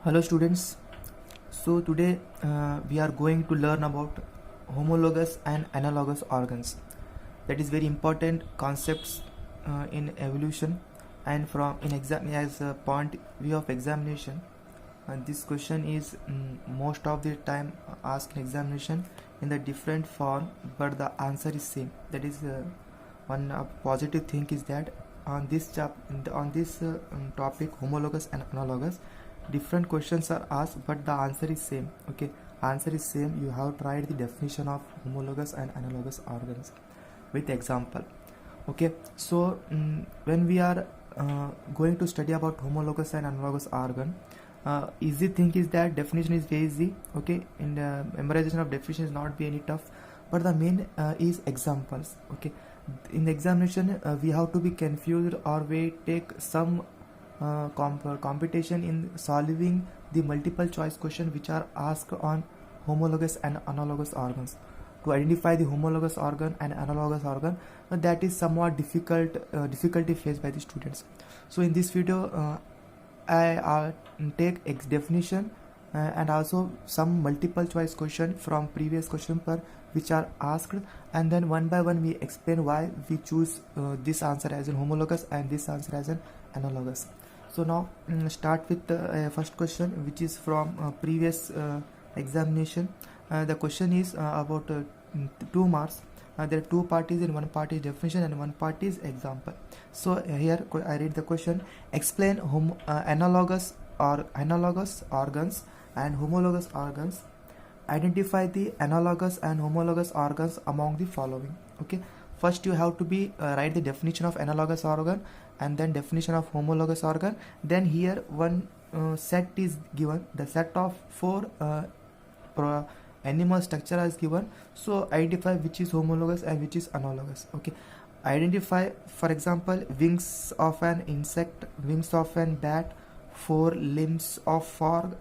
Hello students. So today we are going to learn about homologous and analogous organs. That is very important concepts in evolution and from in exam as a point view of examination. And this question is most of the time asked in examination in the different form, but the answer is same. That is one positive thing is that on this topic homologous and analogous different questions are asked but the answer is same. Okay, answer is same. You have tried the definition of homologous and analogous organs with example. Okay, so when we are going to study about homologous and analogous organ, easy thing is that definition is very easy. Okay, in the memorization of definition is not be any tough, but the main is examples. Okay, in the examination we have to be confused or we take some competition in solving the multiple choice question which are asked on homologous and analogous organs. To identify the homologous organ and analogous organ, that is somewhat difficulty faced by the students. So in this video I take definition and also some multiple choice question from previous question paper which are asked, and then one by one we explain why we choose this answer as an homologous and this answer as an analogous. So now start with the first question which is from previous examination. The question is about 2 marks. There are two parties, in one part is definition and one part is example. So here I read the question. Explain analogous organs and homologous organs. Identify the analogous and homologous organs among the following. Okay, first you have to be write the definition of analogous organ and then definition of homologous organ. Then here one set is given, the set of 4 animal structure is given. So identify which is homologous and which is analogous. Okay, identify, for example, wings of an insect, wings of an bat, 4 limbs of frog,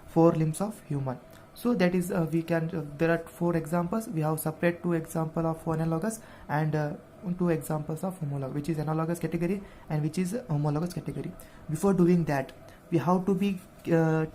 4 limbs of human. So that is we can there are 4 examples. We have separate 2 example of analogous and 2 examples of homologous, which is analogous category and which is homologous category. Before doing that, we have to be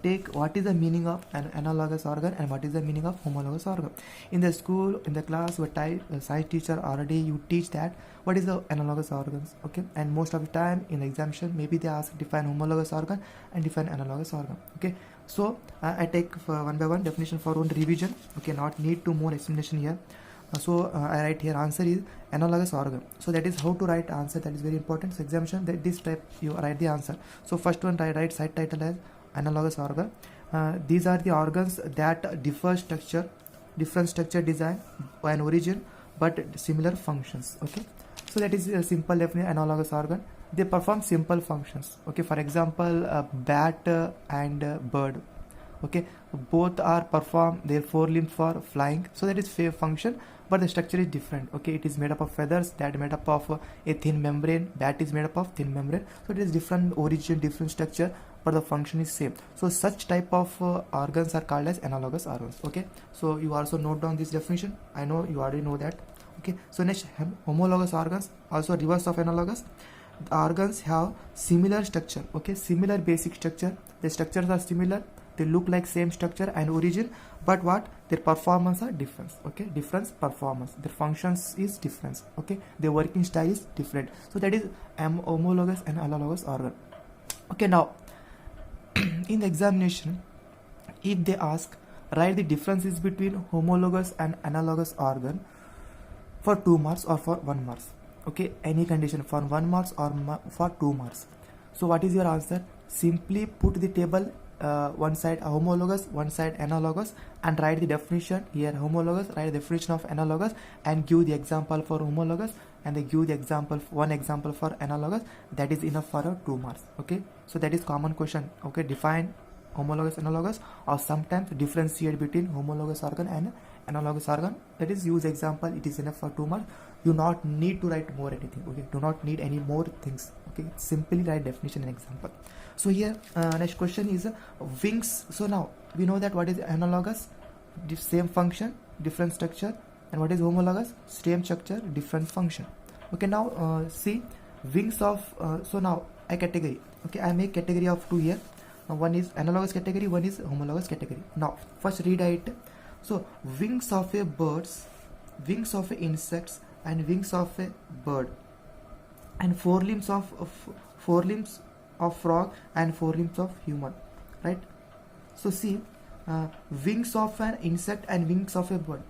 take what is the meaning of an analogous organ and what is the meaning of homologous organ. In the school, in the class, what science teacher already you teach that what is the analogous organs. Okay, and most of the time in the examination maybe they ask define homologous organ and define analogous organ. Okay, so I take one by one definition for one revision. Okay, not need to more explanation here. So I write here answer is analogous organ. So that is how to write answer, that is very important. So examination that this type you write the answer. So first one write side title as analogous organ. These are the organs that different structure, design and origin but similar functions. Okay, so that is a simple definition. Analogous organ, they perform simple functions. Okay, for example bat and bird. Okay, both are perform their 4 limbs for flying, so that is function, but the structure is different. Okay, it is made up of feathers, that made up of a thin membrane, bat is made up of thin membrane, so it is different origin, different structure, but the function is same. So such type of organs are called as analogous organs. Okay, so you also note down this definition. I know you already know that. Okay, so next, homologous organs, also reverse of analogous. The organs have similar structure. Okay, similar basic structure, the structures are similar, they look like same structure and origin, but what their performance are different. Okay, difference performance, their functions is different. Okay, their working style is different. So that is homologous and analogous organ. Okay, now in the examination if they ask write the differences between homologous and analogous organ for 2 marks or for 1 marks. Okay, any condition for 1 marks or for 2 marks. So what is your answer? Simply put the table, one side homologous, one side analogous, and write the definition here homologous, write the definition of analogous and give the example for homologous and they give the example, one example for analogous. That is enough for 2 marks. Okay, so that is common question. Okay, define homologous, analogous, or sometimes differentiate between homologous organ and analogous organ. That is use example, it is enough for 2 marks. You not need to write more anything. Okay, do not need any more things. Okay, simply write definition and example. So here next question is wings. So now we know that what is analogous, same function different structure, and what is homologous, same structure different function. Okay, now see wings of so now a category. Okay, I make category of 2 here. one is analogous category, one is homologous category. Now first read it. So wings of a birds, wings of a insects, and wings of a bird, and forelimbs of frog, and forelimbs of human, right? So see, wings of an insect and wings of a bird,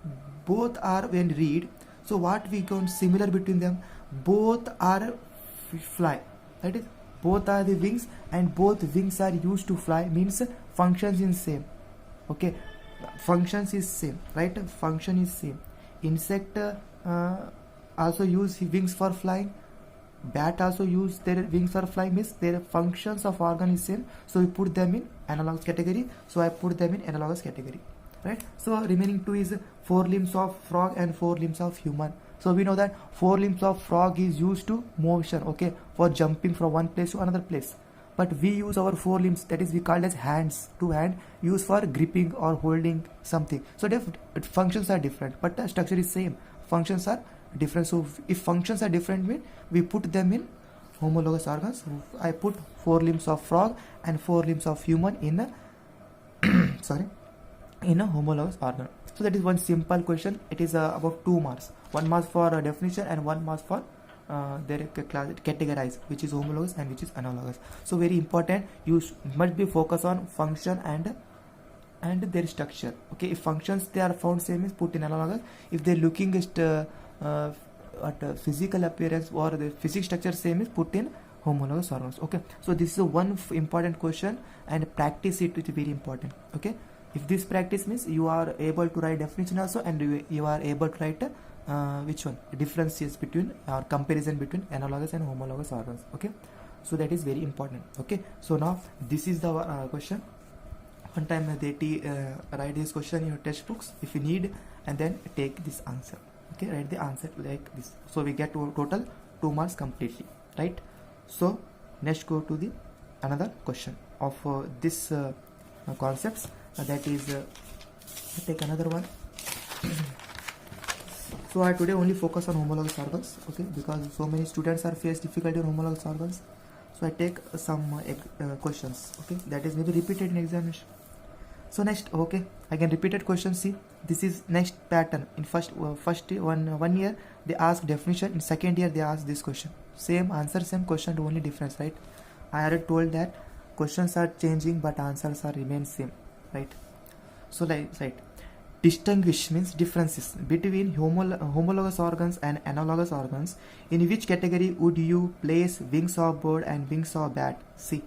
both are when read. So what we can similar between them, both are fly, that is both are the wings and both wings are used to fly, means functions is same. Okay, functions is same, right? Function is same. Insect also use wings for flying, bat also use their wings for flying, means their functions of organ is same, so we put them in analogous category. So I put them in analogous category, right? So remaining two is forelimbs of frog and forelimbs of human. So we know that forelimbs of frog is used to motion, okay, for jumping from one place to another place, but we use our forelimbs, that is we call as hands, two hand, used for gripping or holding something. So functions are different, but the structure is same, functions are different. So if functions are different, mean we put them in homologous organs. I put forelimbs of frog and forelimbs of human in a sorry, in a homologous organ. So that is one simple question. It is about 2 marks, 1 mark for definition and 1 mark for their categorize, which is homologous and which is analogous. So very important, you must be focused on function and their structure. Okay, if functions they are found same is put in analogous. If they're looking at physical appearance or the physics structure same is put in homologous organs. Okay, so this is one important question, and practice it is very important. Okay, if this practice means you are able to write definition also, and you are able to write which one differences between or comparison between analogous and homologous organs. Okay, so that is very important. Okay, so now this is the question. One time they write this question in your textbooks if you need, and then take this answer. Okay, write the answer like this. So we get total 2 marks completely, right? So next go to the another question of this concepts, that is take another one. So I today only focus on homologous organs, okay, because so many students are face difficulty in homologous organs. So I take some questions, okay, that is maybe repeated in examination. So next, okay, again repeated question. See, this is next pattern. In first one year they ask definition, in second year they ask this question, same answer, same question, only difference, right? I already told that questions are changing but answers are remain same, right? So like right, distinguish means differences between homologous organs and analogous organs. In which category would you place wings of bird and wings of bat? See,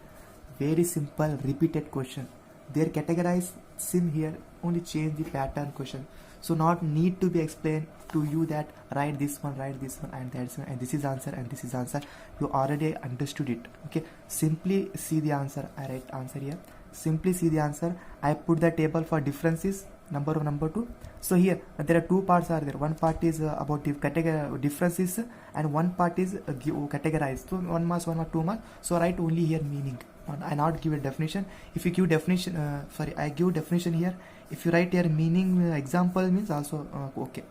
very simple repeated question. They're categorized same here, only change the pattern question. So not need to be explained to you that write this one, and that's one, and this is answer and this is answer. You already understood it. Okay, simply see the answer. I write answer here. Simply see the answer. I put the table for differences, number 1, number 2. So here there are 2 parts are there. One part is about the category differences, and one part is categorized. So 1 mark, 1 mark, 2 marks. So write only here meaning. I not give a definition. If you give definition, I give definition here. If you write here meaning example means also okay.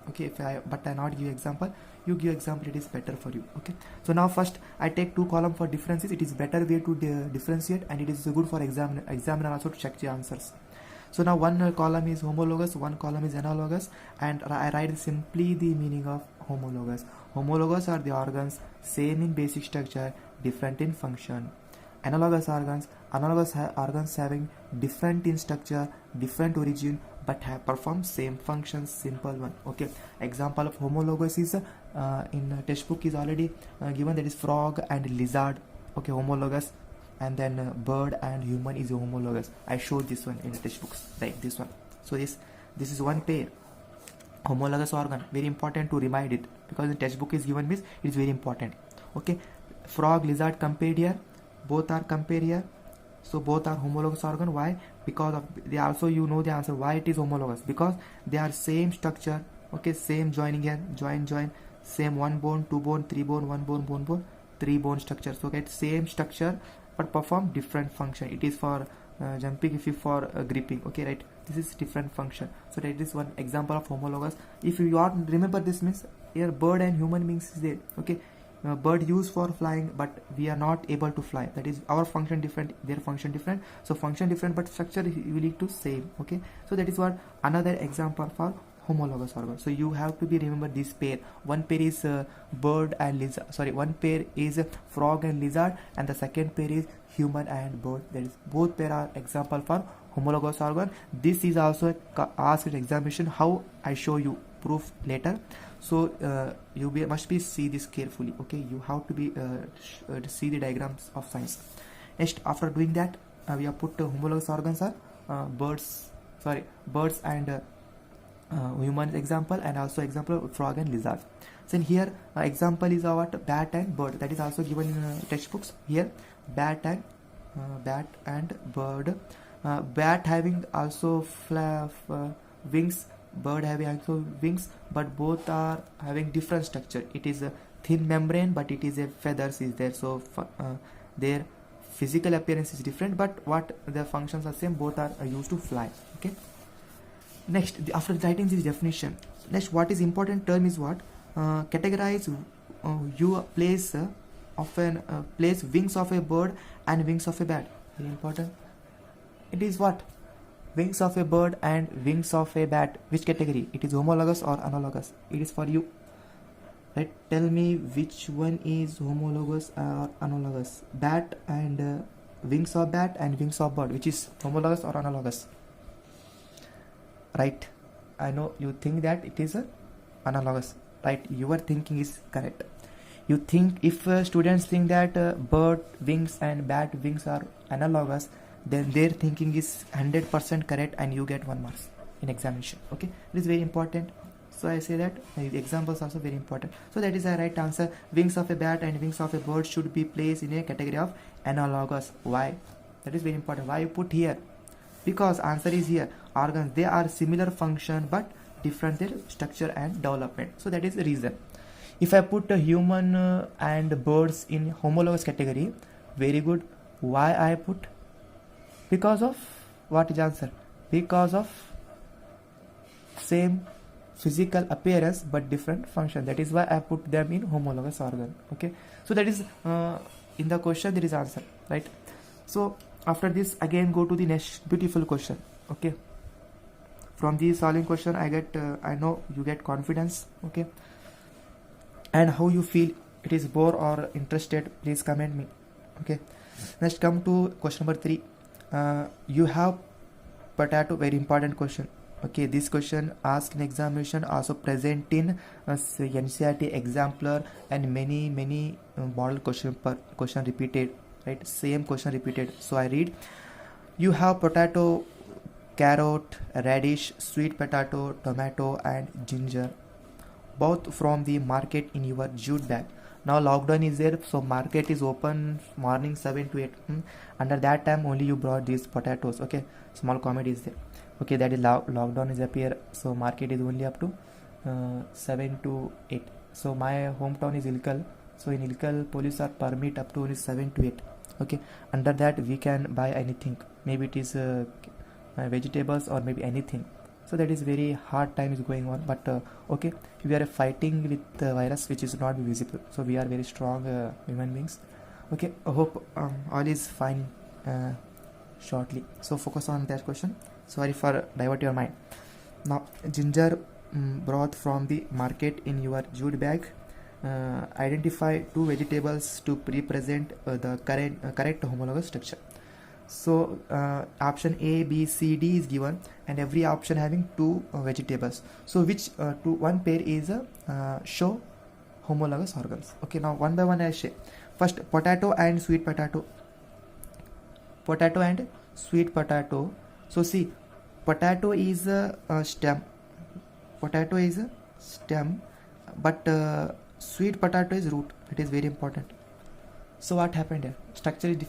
But I not give example. You give example, it is better for you. Okay. So now first I take 2 column for differences. It is better way to differentiate, and it is good for examiner also to check the answers. So now one column is homologous, one column is analogous, and I write simply the meaning of homologous. Homologous are the organs same in basic structure, different in function. Analogous organs having different in structure, different origin, but have performed same functions. Simple one. Okay, example of homologous is in textbook is already given, that is frog and lizard. Okay, homologous. And then bird and human is homologous. I showed this one in the textbooks, right? This one. So this is one pair, homologous organ. Very important to remind it, because the textbook is given means it is very important. Okay, frog, lizard compared here, both are compared here. So both are homologous organ. Why? Because of they also, you know the answer why it is homologous, because they are same structure. Okay, same joining here, join, same 1 bone, 2 bone, 3 bone, 1 bone, bone, 3 bone structure. So get same structure but perform different function. It is for jumping, if you for gripping. Okay, right, this is different function. So that is one example of homologous. If you want remember this means here bird and human beings is there. Okay, bird used for flying, but we are not able to fly. That is our function different, their function different. So function different, but structure you need to same. Okay, so that is what another example for homologous organ. So you have to be remember this pair. One pair is bird and lizard. Sorry, one pair is frog and lizard, and the second pair is human and bird. That is both pair are example for homologous organ. This is also asked in examination. How I show you proof later. So you must be see this carefully. Okay, you have to be see the diagrams of science. Next, after doing that, we have put homologous organs are birds and human example, and also example of frog and lizard. So here example is our bat and bird. That is also given in textbooks. Here bat and bird. Bat having also wings, bird having also wings, but both are having different structure. It is a thin membrane, but it is a feathers is there. So their physical appearance is different, but what their functions are same. Both are used to fly. Okay. Next, after writing this definition, next what is important term is what categorize you place often place wings of a bird and wings of a bat. Very important. It is what wings of a bird and wings of a bat. Which category? It is homologous or analogous? It is for you. Right? Tell me which one is homologous or analogous. Bat and wings of bat and wings of bird. Which is homologous or analogous? Right, I know you think that it is analogous. Right, your thinking is correct. You think if students think that bird wings and bat wings are analogous, then their thinking is 100% correct, and you get 1 mark in examination. Okay, this is very important. So I say that the examples also very important. So that is the right answer. Wings of a bat and wings of a bird should be placed in a category of analogous. Why? That is very important. Why you put here? Because answer is here. Organs, they are similar function but different their structure and development. So that is the reason. If I put a human and birds in homologous category, very good. Why I put? Because of what is answer? Because of same physical appearance but different function. That is why I put them in homologous organ. Okay. So that is in the question there is answer, right? So after this again go to the next beautiful question. Okay, from the solving question I get I know you get confidence. Okay, and how you feel, it is bore or interested, please comment me. Okay, next come to question number 3. You have potato, very important question. Okay, this question asked in examination, also present in NCERT exemplar, and many model question repeated. Right, same question repeated. So I read, you have potato, carrot, radish, sweet potato, tomato and ginger, both from the market in your jute bag. Now lockdown is there, so market is open morning 7 to 8. Under that time only you brought these potatoes. Okay, small comment is there. Okay, that is lockdown is appear, so market is only up to 7 to 8. So my hometown is Ilkal. So in Ilkal police are permit up to only 7 to 8. Okay, under that we can buy anything, maybe it is vegetables or maybe anything. So that is very hard time is going on, but okay, we are fighting with the virus which is not visible, so we are very strong human beings. Okay, I hope all is fine shortly. So focus on that question. Sorry for divert your mind. Now ginger broth from the market in your jute bag. Identify 2 vegetables to represent the correct homologous structure. So option A, B, C, D is given, and every option having 2 vegetables. So which one pair is show homologous organs? Okay, now one by one I say. First, potato and sweet potato. Potato and sweet potato. So see, potato is a stem. Potato is a stem, but sweet potato is root. It is very important. So what happened here?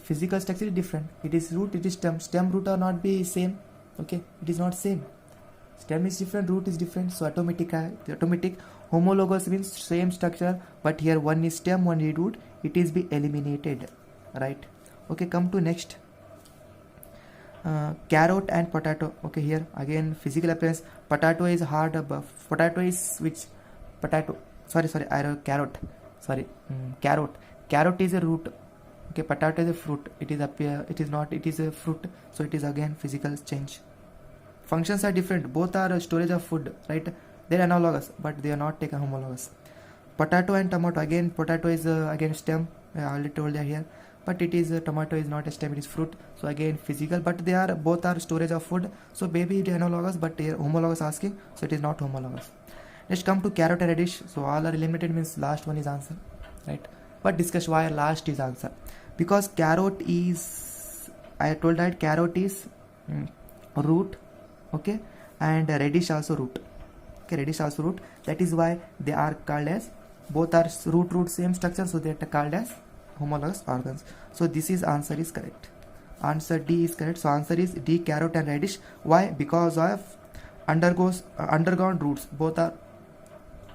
Physical structure is different. It is root, it is stem. Stem, root are not be same. Okay, it is not same. Stem is different, root is different. So automatic homologous means same structure, but here one is stem, one is root. It is be eliminated, right? Okay, come to next. Carrot and potato. Okay, here again physical appearance. Potato is hard. Potato is which? Potato. Sorry, I wrote carrot. Carrot is a root. Okay, potato is a fruit. It is not. It is a fruit. So it is again physical change. Functions are different. Both are storage of food, right? They are analogous, but they are not taken homologous. Potato and tomato, again potato is again stem. I already told that here, but it is tomato is not a stem, it is fruit. So again physical, but they are both are storage of food. So maybe it is analogous, but homologous asking, so it is not homologous. Next come to carrot and radish. So all are eliminated, means last one is answer, right? But discuss why last is answer, because carrot is, I told that carrot is root, okay, and radish also root. Okay, radish also root. That is why they are called as, both are root same structure, so they are called as homologous organs. So this is answer is correct. Answer D is correct. So answer is D, carrot and radish. Why? Because of undergone roots. Both are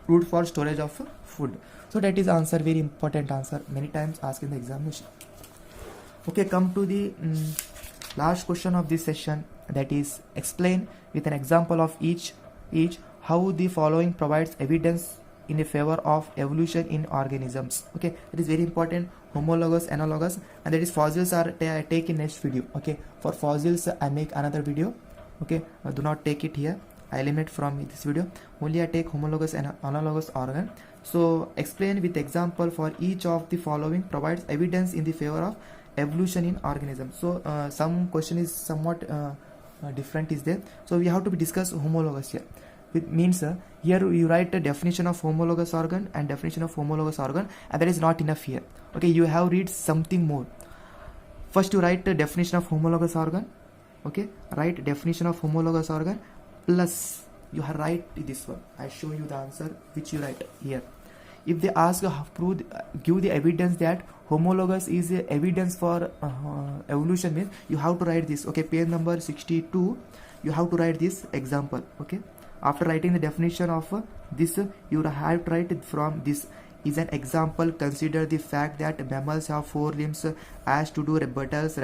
root for storage of food. So that is answer, very important answer, many times asked in the examination. Okay, come to the last question of this session, that is explain with an example of each how the following provides evidence in a favor of evolution in organisms. Okay, it is very important, homologous, analogous, and that is fossils are I take in next video. Okay, for fossils I make another video. Okay, do not take it here, I eliminate from this video, only I take homologous and analogous organ. So explain with example for each of the following provides evidence in the favor of evolution in organisms. So some question is somewhat different is there, so we have to discuss homologous here. It means here you write a definition of homologous organ and definition of homologous organ, and that is not enough here. Okay, you have read something more. First you write the definition of homologous organ. Okay, write definition of homologous organ, plus you have write this one. I show you the answer which you write here. If they ask prove, give the evidence that homologous is evidence for evolution, means you have to write this. Okay, page number 62, you have to write this example. Okay, after writing the definition of this, you have to write from this is an example. Consider the fact that mammals have 4 limbs as to do reptiles,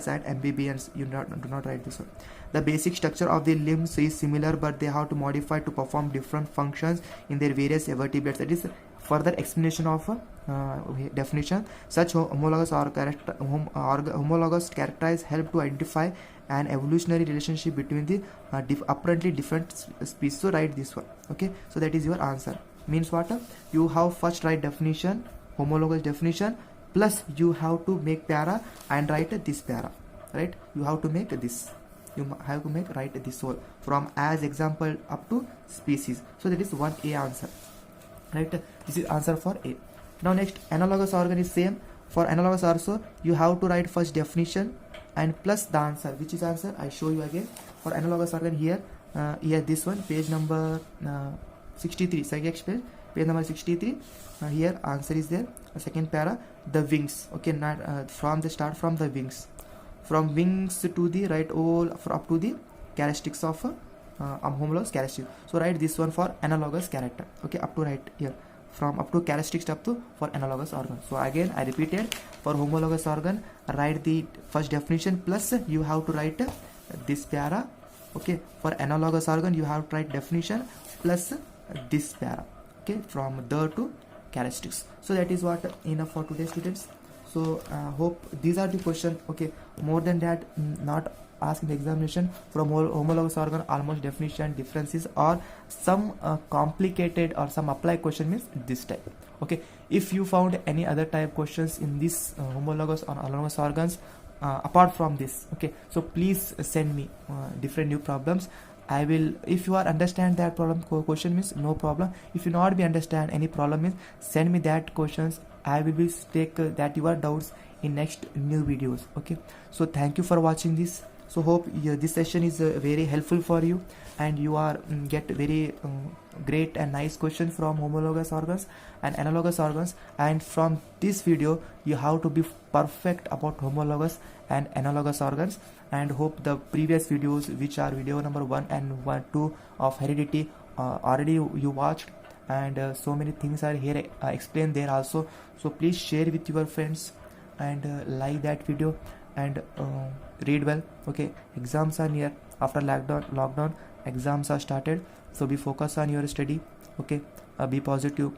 and amphibians. You do not write this one. The basic structure of the limbs is similar, but they have to modify to perform different functions in their various vertebrates. That is further explanation of definition. Such homologous characters help to identify an evolutionary relationship between the apparently different species. So write this one. Okay, so that is your answer. Means what? You have first write definition, homologous definition, plus you have to make para and write this para, right? You have to make this. You have to make write this whole from as example up to species. So that is 1A answer, right? This is answer for A. Now next, analogous organ is same. For analogous also you have to write first definition and plus the answer. Which is answer? I show you again. For analogous organ here, here this one, page number 63, second page number 63. Here answer is there. Second para, the wings. Okay, not from the start from the wings. From wings to the right all up to the characteristics of homologous characteristic. So write this one for analogous character. Okay, up to right here, from up to characteristics up to for analogous organ. So again I repeated, for homologous organ write the first definition, plus you have to write this para. Okay, for analogous organ you have to write definition plus this para. Okay, from the to characteristics. So that is what enough for today, students. So hope these are the question. Okay, more than that not asked in the examination. From homologous organ almost definition, differences, or some complicated or some apply question means this type. Okay, if you found any other type questions in this homologous or analogous organs apart from this, okay, so please send me different new problems. I will, if you are understand that problem question means no problem. If you not be understand any problem means send me that questions. I will be take that your doubts in next new videos. Okay, so thank you for watching this. So hope this session is very helpful for you, and you are get very great and nice question from homologous organs and analogous organs. And from this video you have to be perfect about homologous and analogous organs. And hope the previous videos, which are video number 1 and 2 of heredity, already you watched, and so many things are here explained there also. So please share with your friends and like that video, and read well. Okay, exams are near. After lockdown exams are started, so be focused on your study. Okay, be positive.